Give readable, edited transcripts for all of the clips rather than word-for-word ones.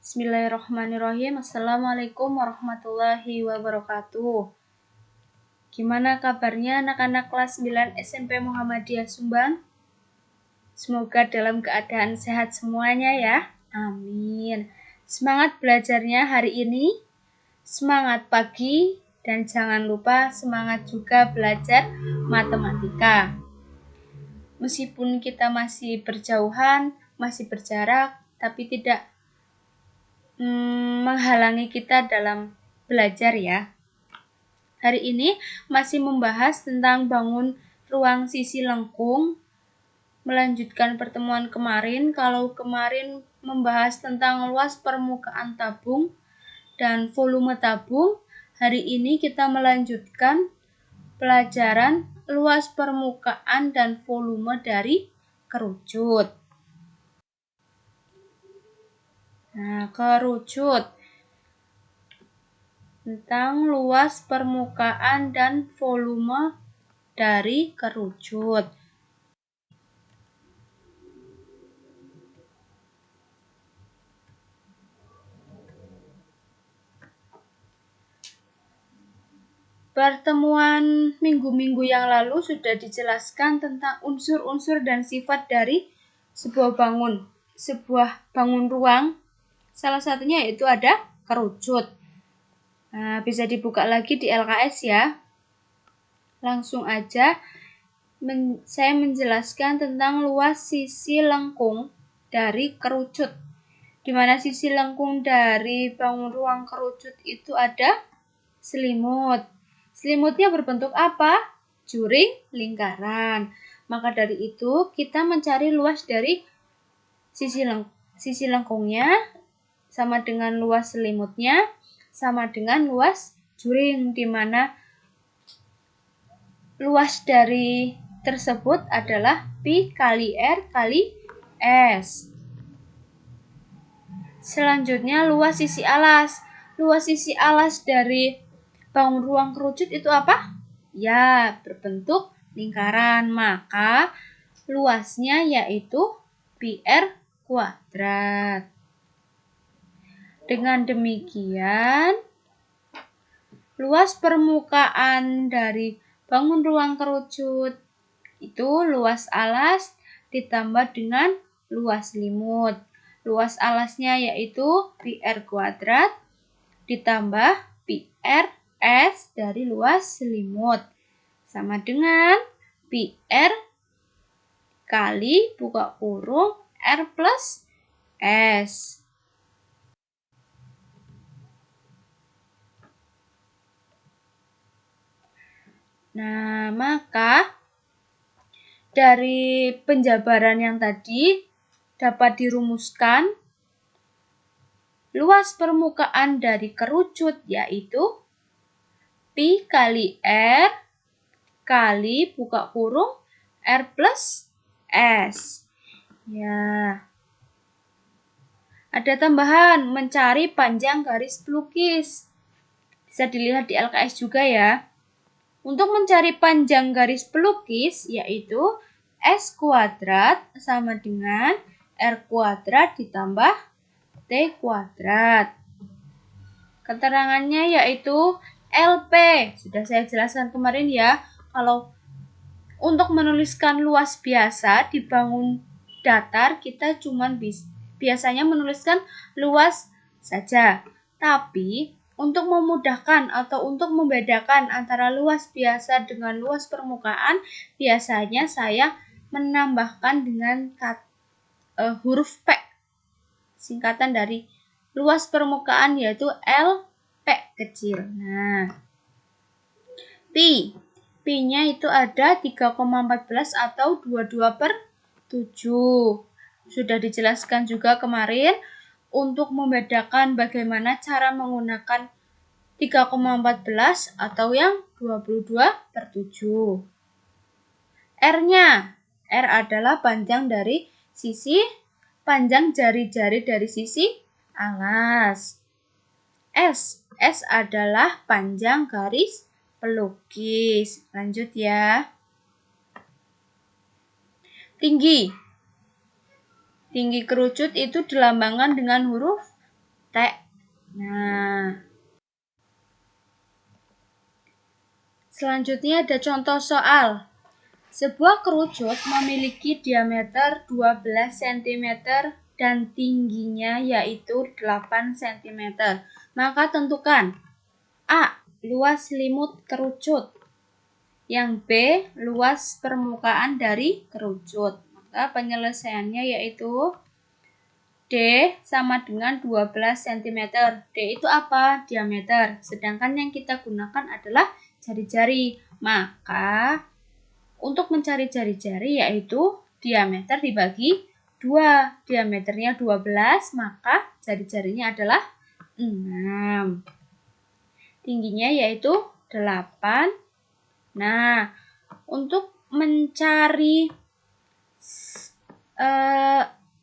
Bismillahirrahmanirrahim. Assalamualaikum warahmatullahi wabarakatuh. Gimana kabarnya anak-anak kelas 9 SMP Muhammadiyah Sumban? Semoga dalam keadaan sehat semuanya ya. Amin. Semangat belajarnya hari ini. Semangat pagi dan jangan lupa semangat juga belajar matematika. Meskipun kita masih berjauhan, masih berjarak, tapi tidak menghalangi kita dalam belajar ya. Hari ini masih membahas tentang bangun ruang sisi lengkung. Melanjutkan pertemuan kemarin, kalau kemarin membahas tentang luas permukaan tabung dan volume tabung, hari ini kita melanjutkan pelajaran luas permukaan dan volume dari kerucut. Nah, kerucut. Tentang luas permukaan dan volume dari kerucut. Pertemuan minggu-minggu yang lalu sudah dijelaskan tentang unsur-unsur dan sifat dari sebuah bangun ruang. Salah satunya yaitu ada kerucut. Nah, bisa dibuka lagi di LKS ya. Langsung aja saya menjelaskan tentang luas sisi lengkung dari kerucut. Di mana sisi lengkung dari bangun ruang kerucut itu ada selimut. Selimutnya berbentuk apa? Juring lingkaran. Maka dari itu kita mencari luas dari sisi lengkungnya sama dengan luas selimutnya sama dengan luas juring, di mana luas dari tersebut adalah Pi kali R kali S. Selanjutnya luas sisi alas. Luas sisi alas dari bangun ruang kerucut itu apa? Ya, berbentuk lingkaran. Maka luasnya yaitu Pi R kuadrat. Dengan demikian, luas permukaan dari bangun ruang kerucut itu luas alas ditambah dengan luas selimut. Luas alasnya yaitu Pi R kuadrat ditambah Pi R S dari luas selimut. Sama dengan Pi R kali buka kurung R plus S. Nah, maka dari penjabaran yang tadi dapat dirumuskan luas permukaan dari kerucut yaitu Pi kali R kali buka kurung R plus S. Ya. Ada tambahan mencari panjang garis pelukis. Bisa dilihat di LKS juga ya. Untuk mencari panjang garis pelukis yaitu S kuadrat sama dengan R kuadrat ditambah T kuadrat. Keterangannya yaitu LP. Sudah saya jelaskan kemarin ya. Kalau untuk menuliskan luas biasa di bangun datar kita biasanya menuliskan luas saja. Tapi untuk memudahkan atau untuk membedakan antara luas biasa dengan luas permukaan, biasanya saya menambahkan dengan huruf P, singkatan dari luas permukaan yaitu LP kecil. Nah, Pi-nya itu ada 3,14 atau 22/7. Sudah dijelaskan juga kemarin. Untuk membedakan bagaimana cara menggunakan 3,14 atau yang 22/7. R-nya. R adalah panjang jari-jari dari sisi alas. S adalah panjang garis pelukis. Lanjut ya. Tinggi kerucut itu dilambangkan dengan huruf T. Nah, selanjutnya ada contoh soal. Sebuah kerucut memiliki diameter 12 cm dan tingginya yaitu 8 cm. Maka tentukan A. Luas selimut kerucut. Yang B. Luas permukaan dari kerucut. Maka penyelesaiannya yaitu D sama dengan 12 cm. D itu apa? Diameter. Sedangkan yang kita gunakan adalah jari-jari. Maka untuk mencari jari-jari yaitu diameter dibagi 2. Diameternya 12, maka jari-jarinya adalah 6. Tingginya yaitu 8. Nah, untuk mencari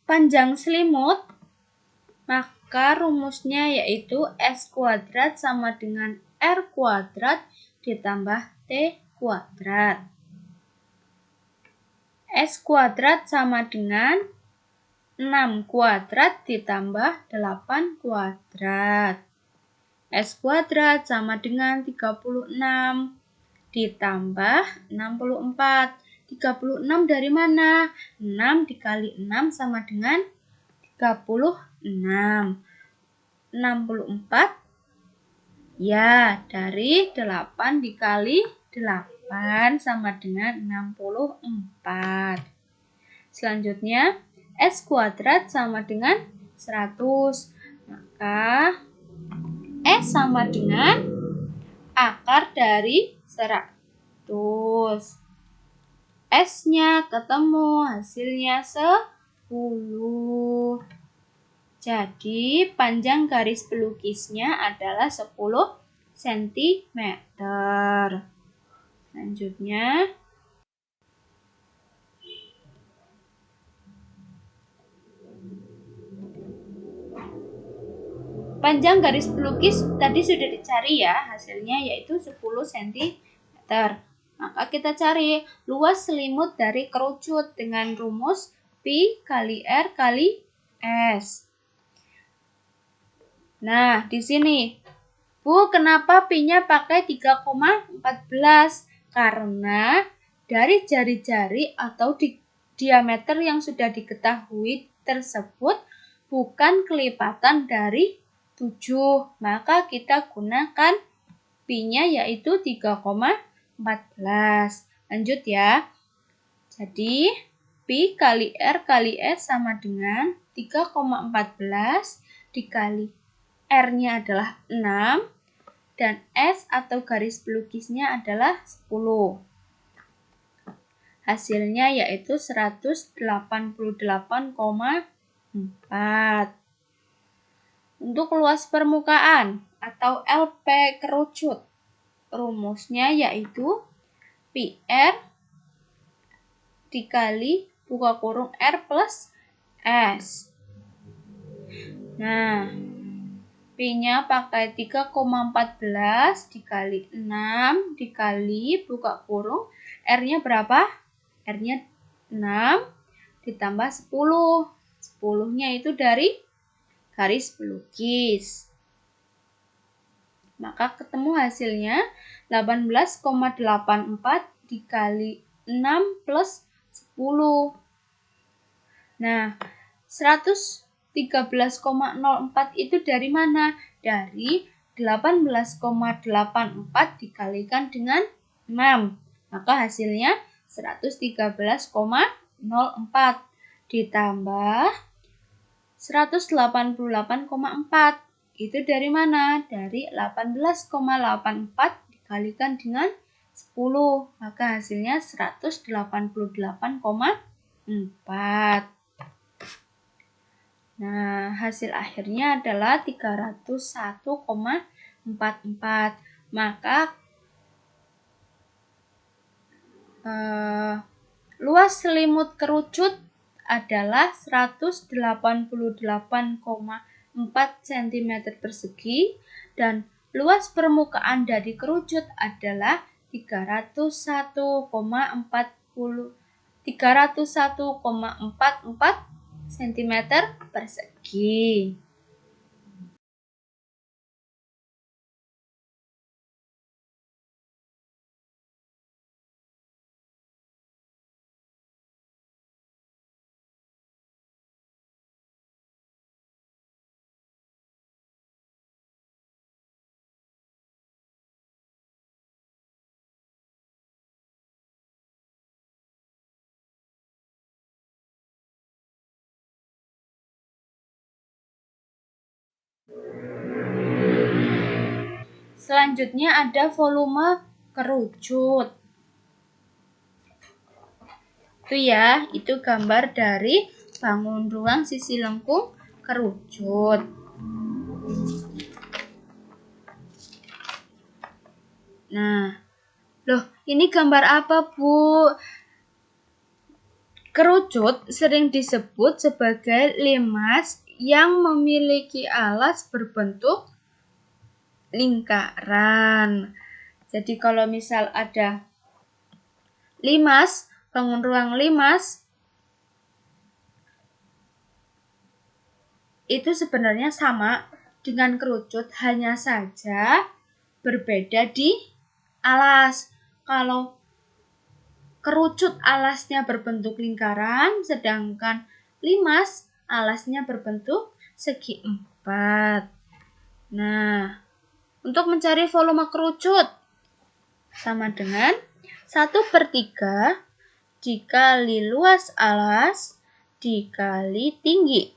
panjang selimut, maka rumusnya yaitu S kuadrat sama dengan R kuadrat ditambah T kuadrat. S kuadrat sama dengan 6 kuadrat ditambah 8 kuadrat. S kuadrat sama dengan 36 ditambah 64. 36 dari mana? 6 dikali 6 sama dengan 36. 64 ya, dari 8 dikali 8 sama dengan 64. Selanjutnya S kuadrat sama dengan 100. Maka S sama dengan akar dari 100. S-nya ketemu, hasilnya 10. Jadi panjang garis pelukisnya adalah 10 cm. Selanjutnya panjang garis pelukis tadi sudah dicari ya, hasilnya yaitu 10 cm. Maka kita cari luas selimut dari kerucut dengan rumus Pi kali R kali S. Nah, di sini, Bu, kenapa Pi-nya pakai 3,14? Karena dari jari-jari atau diameter yang sudah diketahui tersebut bukan kelipatan dari 7. Maka kita gunakan Pi-nya yaitu 3,14. Lanjut ya. Jadi, Pi kali R kali S sama dengan 3,14 dikali R-nya adalah 6 dan S atau garis pelukisnya adalah 10. Hasilnya yaitu 188,4. Untuk luas permukaan atau LP kerucut, rumusnya yaitu PR dikali buka kurung R plus S. Nah, Pi-nya pakai 3,14 dikali 6 dikali buka kurung. R-nya berapa? R-nya 6 ditambah 10. 10-nya itu dari garis pelukis. Maka ketemu hasilnya 18,84 dikali 6 plus 10. Nah, 113,04 itu dari mana? Dari 18,84 dikalikan dengan 6. Maka hasilnya 113,04 ditambah 188,4. Itu dari mana? Dari 18,84 dikalikan dengan 10. Maka hasilnya 188,4. Nah, hasil akhirnya adalah 301,44. Maka luas selimut kerucut adalah 188,4 cm persegi dan luas permukaan dari kerucut adalah 301,44 cm persegi. Selanjutnya ada volume kerucut. Itu ya, itu gambar dari bangun ruang sisi lengkung kerucut. Nah, loh, ini gambar apa, Bu? Kerucut sering disebut sebagai limas yang memiliki alas berbentuk lingkaran. Jadi kalau misal ada limas, bangun ruang limas, itu sebenarnya sama dengan kerucut, hanya saja berbeda di alas. Kalau kerucut alasnya berbentuk lingkaran, sedangkan limas alasnya berbentuk segi empat. Nah, untuk mencari volume kerucut sama dengan 1/3 dikali luas alas dikali tinggi.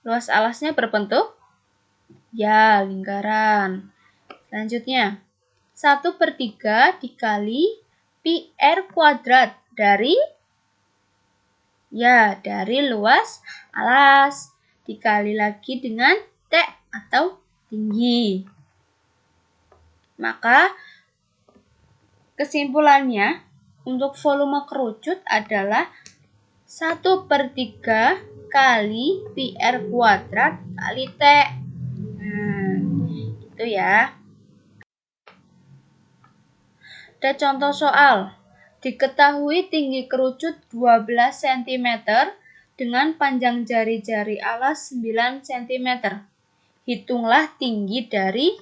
Luas alasnya berbentuk ya lingkaran. Selanjutnya 1/3 dikali pi r kuadrat dari luas alas dikali lagi dengan T atau tinggi. Maka kesimpulannya untuk volume kerucut adalah 1/3 kali pi r kuadrat kali T. Nah, itu ya. Ada contoh soal. Diketahui tinggi kerucut 12 cm dengan panjang jari-jari alas 9 cm. Hitunglah tinggi dari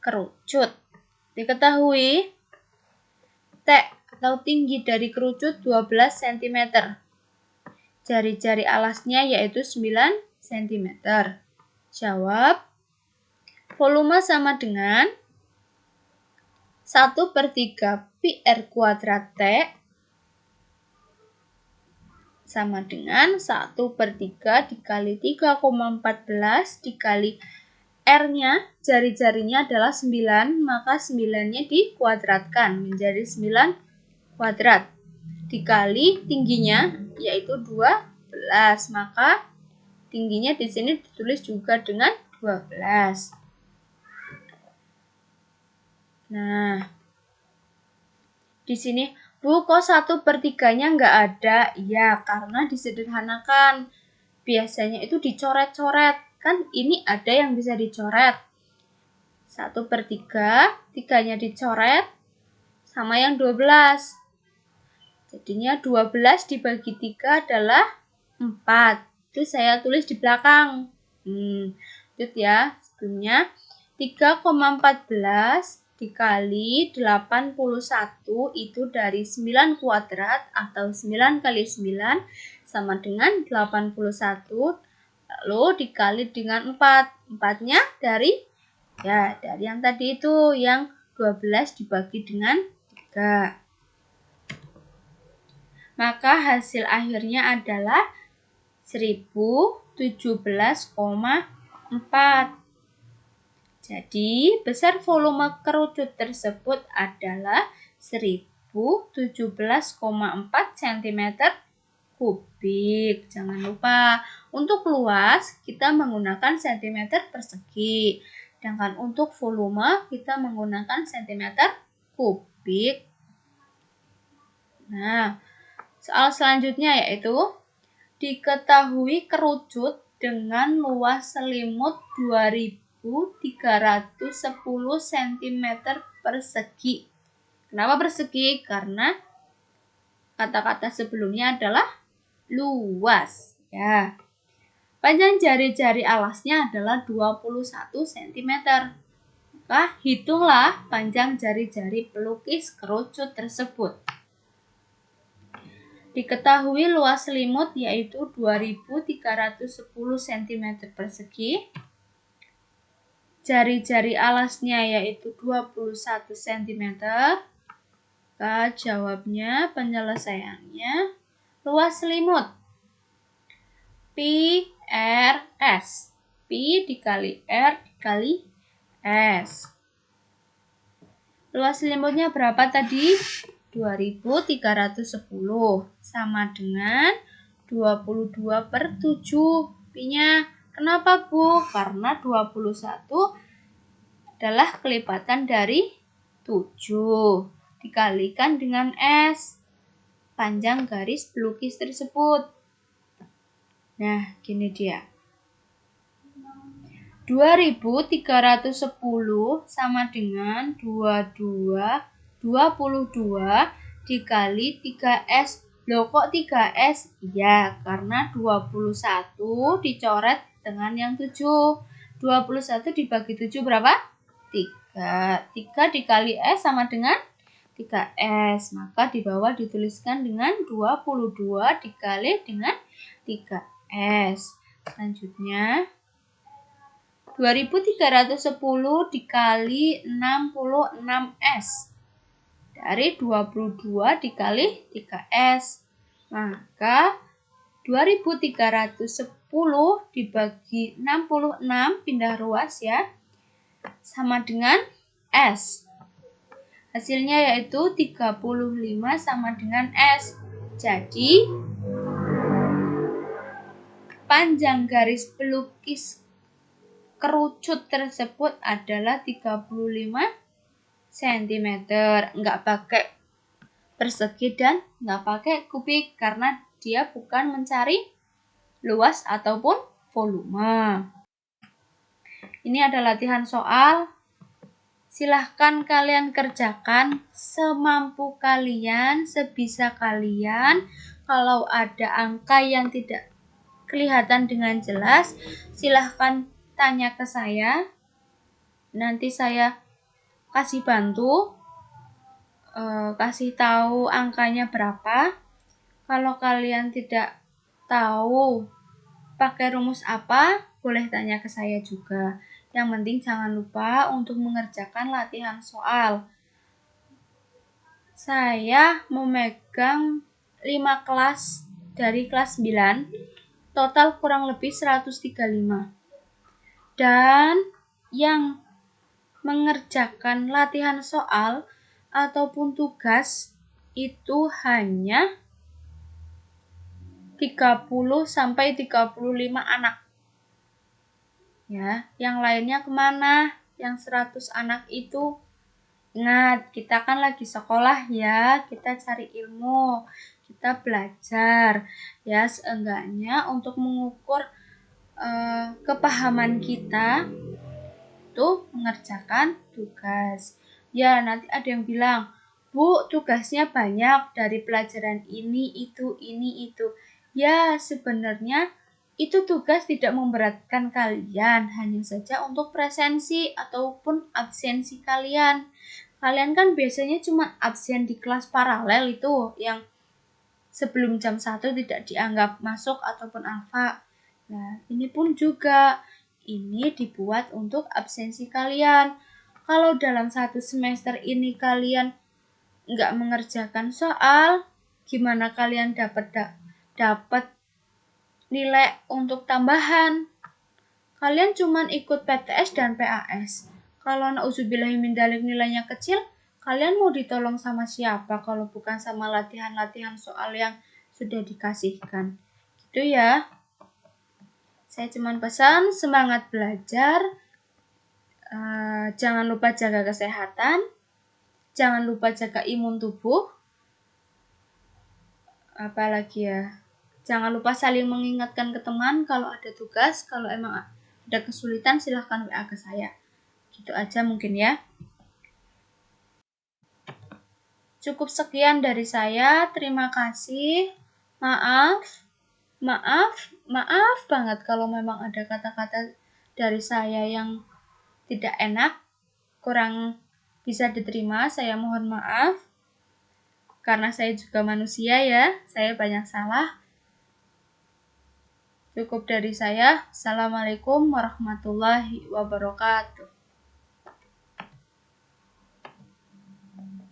kerucut. Diketahui T atau tinggi dari kerucut 12 cm. Jari-jari alasnya yaitu 9 cm. Jawab. Volume sama dengan 1/3 pi r kuadrat T sama dengan 1/3 dikali 3,14 dikali R-nya, jari-jarinya adalah 9, maka 9-nya dikuadratkan menjadi 9 kuadrat. Dikali tingginya, yaitu 12, maka tingginya di sini ditulis juga dengan 12. Nah, di sini, Bu, kok 1/3-nya nggak ada? Ya, karena disederhanakan. Biasanya itu dicoret-coret. Kan ini ada yang bisa dicoret. 1/3, 3-nya dicoret, sama yang 12. Jadinya 12 dibagi 3 adalah 4. Itu saya tulis di belakang. Lanjut ya, sebelumnya 3,14 dikali 81 itu dari 9 kuadrat atau 9 kali 9 sama dengan 81. Lalu dikali dengan 4. 4-nya dari yang tadi itu, yang 12 dibagi dengan 3. Maka hasil akhirnya adalah 1017,4. Jadi, besar volume kerucut tersebut adalah 1017,4 cm kubik. Jangan lupa, untuk luas kita menggunakan cm persegi. Sedangkan untuk volume kita menggunakan cm kubik. Nah, soal selanjutnya yaitu diketahui kerucut dengan luas selimut 2310 cm persegi. Kenapa persegi? Karena kata-kata sebelumnya adalah luas. Ya. Panjang jari-jari alasnya adalah 21 cm. Maka hitunglah panjang jari-jari pelukis kerucut tersebut. Diketahui luas selimut yaitu 2310 cm persegi. Jari-jari alasnya yaitu 21 cm. Maka jawabnya, penyelesaiannya, luas selimut pi r S. Pi dikali R dikali S. Luas selimutnya berapa tadi? 2310 sama dengan 22/7. Pi-nya kenapa, Bu? Karena 21 adalah kelipatan dari 7 dikalikan dengan S, panjang garis pelukis tersebut. Nah, gini dia. 2310 sama dengan 22 dikali 3S. Loh, kok 3S? Ya, karena 21 dicoret dengan yang 7. 21 dibagi 7 berapa? 3. 3 dikali S sama dengan 3S. Maka di bawah dituliskan dengan 22 dikali dengan 3S. Selanjutnya 2310 dikali 66S. Dari 22 dikali 3S. Maka 2310 dibagi 66, pindah ruas ya, sama dengan S. Hasilnya yaitu 35 sama dengan S. Jadi panjang garis pelukis kerucut tersebut adalah 35 cm. Enggak pakai persegi dan enggak pakai kubik karena dia bukan mencari luas ataupun volume. Ini ada latihan soal. Silahkan kalian kerjakan semampu kalian, sebisa kalian. Kalau ada angka yang tidak kelihatan dengan jelas, silahkan tanya ke saya. Nanti saya kasih bantu, kasih tahu angkanya berapa. Kalau kalian tidak tahu pakai rumus apa, boleh tanya ke saya juga. Yang penting jangan lupa untuk mengerjakan latihan soal. Saya memegang 5 kelas dari kelas 9, total kurang lebih 135. Dan yang mengerjakan latihan soal ataupun tugas itu hanya 30 sampai 35 anak. Ya, yang lainnya kemana? Yang 100 anak itu, ingat, kita kan lagi sekolah ya, kita cari ilmu, kita belajar. Ya, seenggaknya untuk mengukur kepahaman kita itu mengerjakan tugas. Ya, nanti ada yang bilang, Bu, tugasnya banyak dari pelajaran ini, itu. Ya, sebenarnya itu tugas tidak memberatkan kalian, hanya saja untuk presensi ataupun absensi kalian. Kalian kan biasanya cuma absen di kelas paralel itu, yang sebelum jam 1 tidak dianggap masuk ataupun alfa. Nah, ini pun juga, ini dibuat untuk absensi kalian. Kalau dalam 1 semester ini kalian nggak mengerjakan soal, gimana kalian dapat nilai untuk tambahan? Kalian cuma ikut PTS dan PAS. Kalau nauzubillahi min dzalik nilainya kecil, kalian mau ditolong sama siapa kalau bukan sama latihan-latihan soal yang sudah dikasihkan? Gitu ya. Saya cuma pesan semangat belajar, jangan lupa jaga kesehatan, jangan lupa jaga imun tubuh, apalagi ya, jangan lupa saling mengingatkan ke teman kalau ada tugas, kalau emang ada kesulitan silahkan WA ke saya. Gitu aja mungkin ya. Cukup sekian dari saya, terima kasih. Maaf banget kalau memang ada kata-kata dari saya yang tidak enak, kurang bisa diterima, saya mohon maaf. Karena saya juga manusia ya, saya banyak salah. Cukup dari saya. Assalamualaikum warahmatullahi wabarakatuh.